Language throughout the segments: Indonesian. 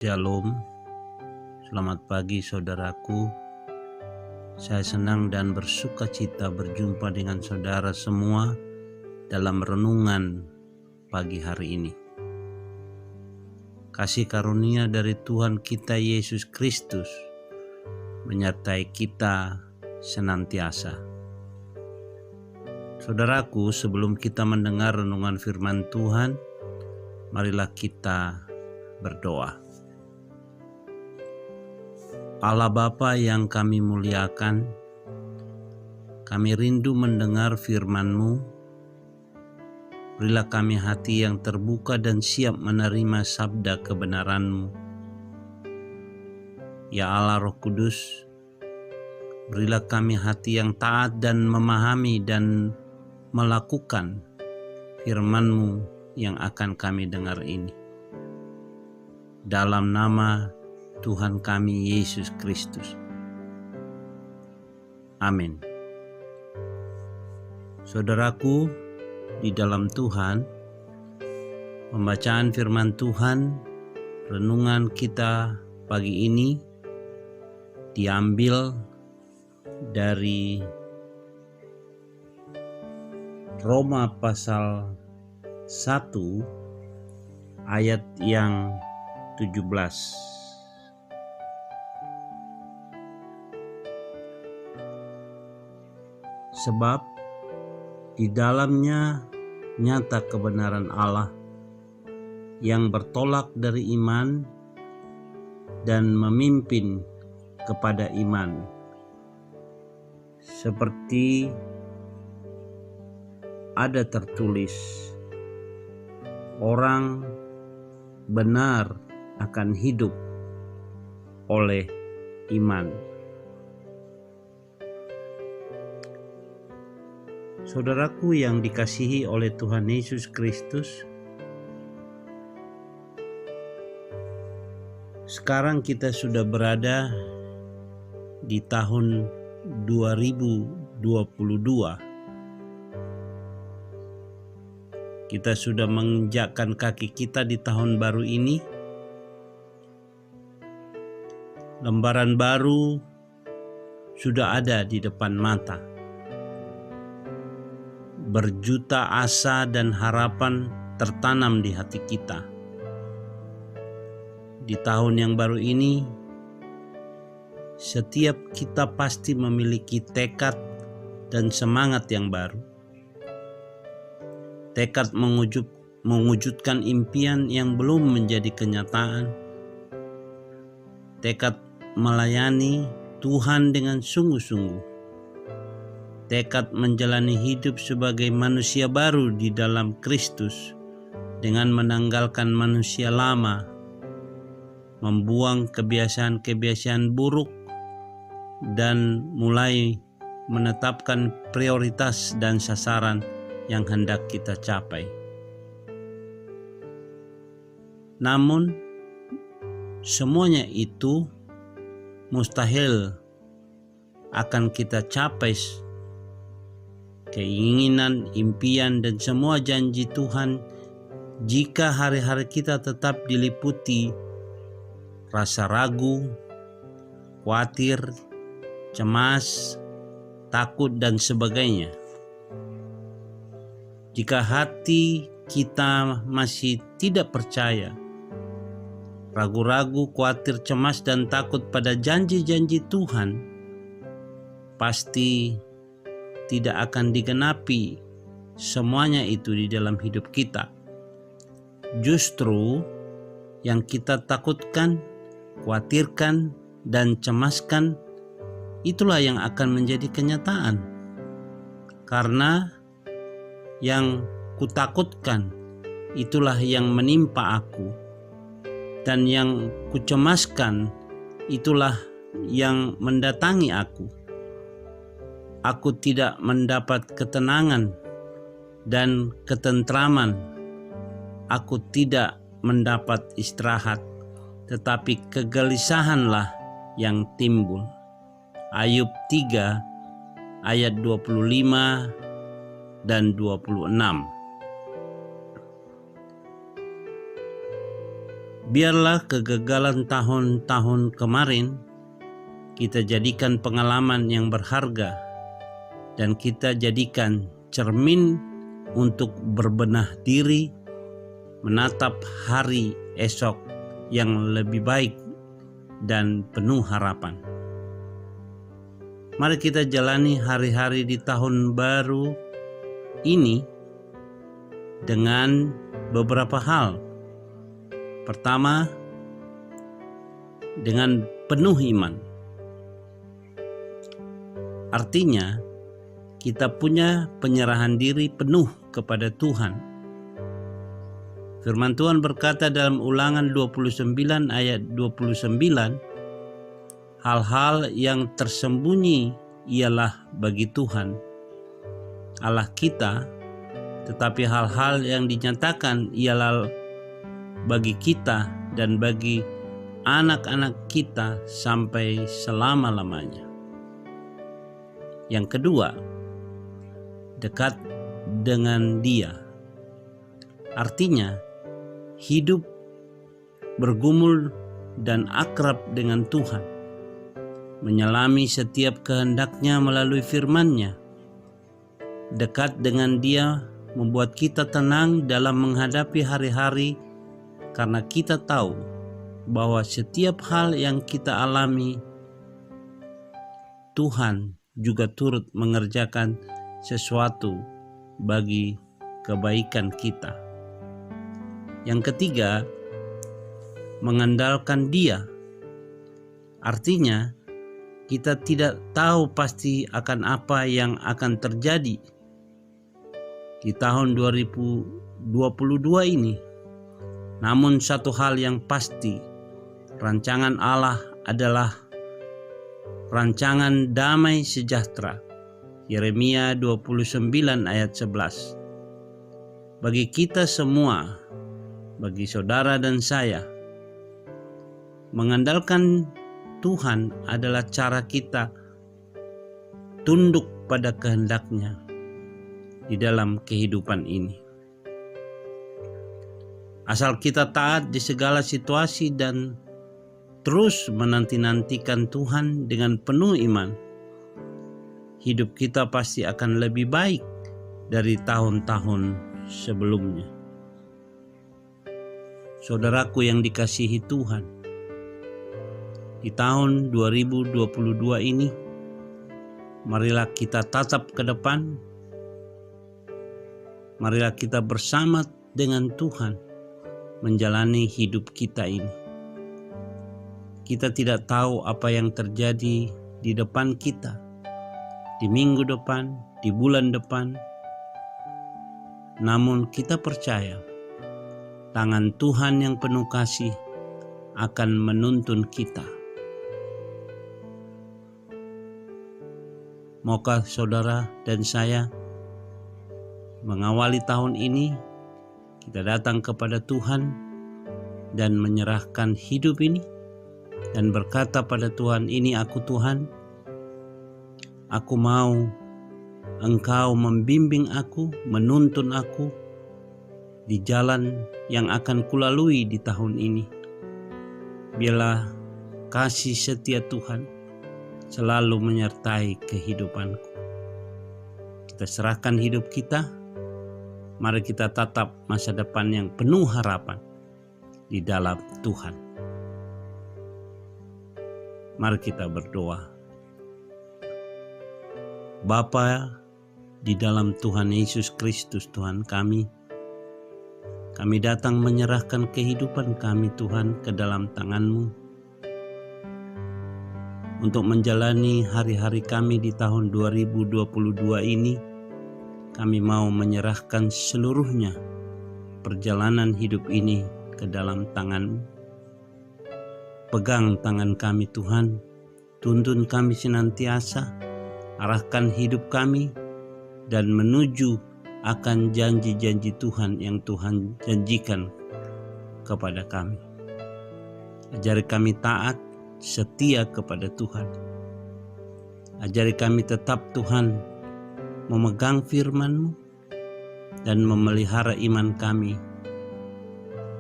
Shalom, selamat pagi saudaraku. Saya senang dan bersuka cita berjumpa dengan saudara semua dalam renungan pagi hari ini. Kasih karunia dari Tuhan kita Yesus Kristus menyertai kita senantiasa. Saudaraku, sebelum kita mendengar renungan firman Tuhan, marilah kita berdoa. Allah Bapa yang kami muliakan, kami rindu mendengar firman-Mu. Berilah kami hati yang terbuka dan siap menerima sabda kebenaran-Mu. Ya Allah Roh Kudus, berilah kami hati yang taat dan memahami dan melakukan firman-Mu yang akan kami dengar ini. Dalam nama Tuhan kami Yesus Kristus. Amin. Saudaraku, di dalam Tuhan, pembacaan firman Tuhan, renungan kita pagi ini diambil dari Roma pasal 1 ayat yang 17. Sebab di dalamnya nyata kebenaran Allah yang bertolak dari iman dan memimpin kepada iman. Seperti ada tertulis, orang benar akan hidup oleh iman. Saudaraku yang dikasihi oleh Tuhan Yesus Kristus, sekarang kita sudah berada di tahun 2022. Kita sudah menginjakkan kaki kita di tahun baru ini. Lembaran baru sudah ada di depan mata. Berjuta asa dan harapan tertanam di hati kita. Di tahun yang baru ini, setiap kita pasti memiliki tekad dan semangat yang baru. Tekad mewujudkan impian yang belum menjadi kenyataan. Tekad melayani Tuhan dengan sungguh-sungguh. Tekad menjalani hidup sebagai manusia baru di dalam Kristus dengan menanggalkan manusia lama, membuang kebiasaan-kebiasaan buruk, dan mulai menetapkan prioritas dan sasaran yang hendak kita capai. Namun, semuanya itu mustahil akan kita capai. Keinginan, impian, dan semua janji Tuhan jika hari-hari kita tetap diliputi rasa ragu, khawatir, cemas, takut, dan sebagainya. Jika hati kita masih tidak percaya, ragu-ragu, khawatir, cemas, dan takut pada janji-janji Tuhan, pasti tidak akan digenapi semuanya itu di dalam hidup kita. Justru yang kita takutkan, khawatirkan, dan cemaskan, itulah yang akan menjadi kenyataan. Karena yang kutakutkan, itulah yang menimpa aku. Dan yang kucemaskan, itulah yang mendatangi aku. Aku tidak mendapat ketenangan dan ketentraman. Aku tidak mendapat istirahat, tetapi kegelisahanlah yang timbul. Ayub 3 ayat 25 dan 26. Biarlah kegagalan tahun-tahun kemarin kita jadikan pengalaman yang berharga dan kita jadikan cermin untuk berbenah diri, menatap hari esok yang lebih baik dan penuh harapan. Mari kita jalani hari-hari di tahun baru ini dengan beberapa hal. Pertama, dengan penuh iman. Artinya, kita punya penyerahan diri penuh kepada Tuhan. Firman Tuhan berkata dalam Ulangan 29 ayat 29, hal-hal yang tersembunyi ialah bagi Tuhan, Allah kita, tetapi hal-hal yang dinyatakan ialah bagi kita dan bagi anak-anak kita sampai selama-lamanya. Yang kedua, dekat dengan Dia. Artinya, hidup bergumul dan akrab dengan Tuhan, menyelami setiap kehendak-Nya melalui firman-Nya. Dekat dengan Dia membuat kita tenang dalam menghadapi hari-hari, karena kita tahu bahwa setiap hal yang kita alami, Tuhan juga turut mengerjakan sesuatu bagi kebaikan kita. Yang ketiga, mengandalkan Dia. Artinya, kita tidak tahu pasti akan apa yang akan terjadi di tahun 2022 ini. Namun satu hal yang pasti, rancangan Allah adalah rancangan damai sejahtera. Yeremia 29 ayat 11. Bagi kita semua, bagi saudara dan saya, mengandalkan Tuhan adalah cara kita tunduk pada kehendak-Nya di dalam kehidupan ini. Asal kita taat di segala situasi dan terus menanti-nantikan Tuhan dengan penuh iman, hidup kita pasti akan lebih baik dari tahun-tahun sebelumnya. Saudaraku yang dikasihi Tuhan, di tahun 2022 ini, marilah kita tatap ke depan, marilah kita bersama dengan Tuhan menjalani hidup kita ini. Kita tidak tahu apa yang terjadi di depan kita, di minggu depan, di bulan depan. Namun kita percaya tangan Tuhan yang penuh kasih akan menuntun kita. Maukah saudara dan saya mengawali tahun ini, kita datang kepada Tuhan dan menyerahkan hidup ini dan berkata pada Tuhan, ini aku Tuhan, aku mau Engkau membimbing aku, menuntun aku di jalan yang akan kulalui di tahun ini. Biarlah kasih setia Tuhan selalu menyertai kehidupanku. Kita serahkan hidup kita. Mari kita tatap masa depan yang penuh harapan di dalam Tuhan. Mari kita berdoa. Bapa di dalam Tuhan Yesus Kristus Tuhan kami datang menyerahkan kehidupan kami Tuhan ke dalam tangan-Mu untuk menjalani hari-hari kami di tahun 2022 ini. Kami mau menyerahkan seluruhnya perjalanan hidup ini ke dalam tangan-Mu. Pegang tangan kami Tuhan, tuntun kami senantiasa, arahkan hidup kami dan menuju akan janji-janji Tuhan yang Tuhan janjikan kepada kami. Ajari kami taat, setia kepada Tuhan. Ajari kami tetap Tuhan memegang firman-Mu dan memelihara iman kami,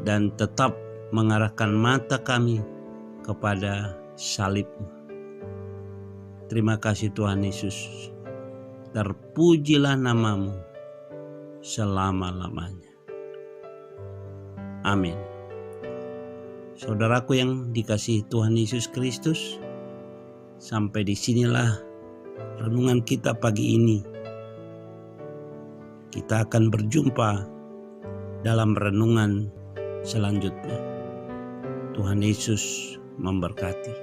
dan tetap mengarahkan mata kami kepada salib-Mu. Terima kasih Tuhan Yesus. Terpujilah nama-Mu selama-lamanya. Amin. Saudaraku yang dikasihi Tuhan Yesus Kristus, sampai disinilah renungan kita pagi ini. Kita akan berjumpa dalam renungan selanjutnya. Tuhan Yesus memberkati.